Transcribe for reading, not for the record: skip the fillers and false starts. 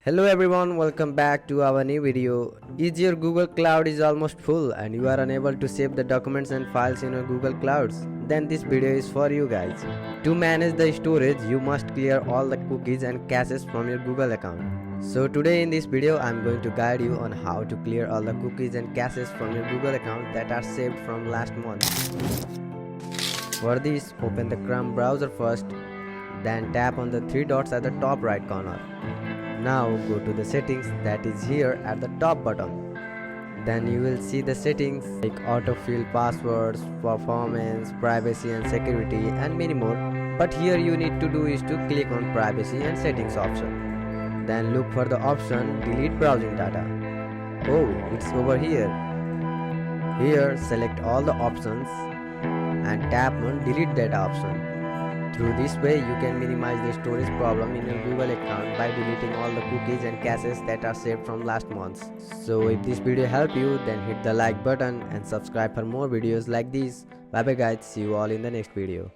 Hello everyone, welcome back to our new video. Is your Google Cloud is almost full and you are unable to save the documents and files in your Google Clouds? Then this video is for you guys. To manage the storage, you must clear all the cookies and caches from your Google account. So today in this video, I'm going to guide you on how to clear all the cookies and caches from your Google account that are saved from last month. For this, open the Chrome browser first, then tap on the three dots at the top right corner. Now go to the settings that is here at the top bottom. Then you will see the settings like autofill passwords, performance, privacy and security and many more. But here you need to do is to click on privacy and settings option. Then look for the option delete browsing data. Oh, it's over here. Here select all the options and tap on delete data option. Through this way, you can minimize the storage problem in your Google account by deleting all the cookies and caches that are saved from last months. So if this video helped you, then hit the like button and subscribe for more videos like these. Bye bye guys, see you all in the next video.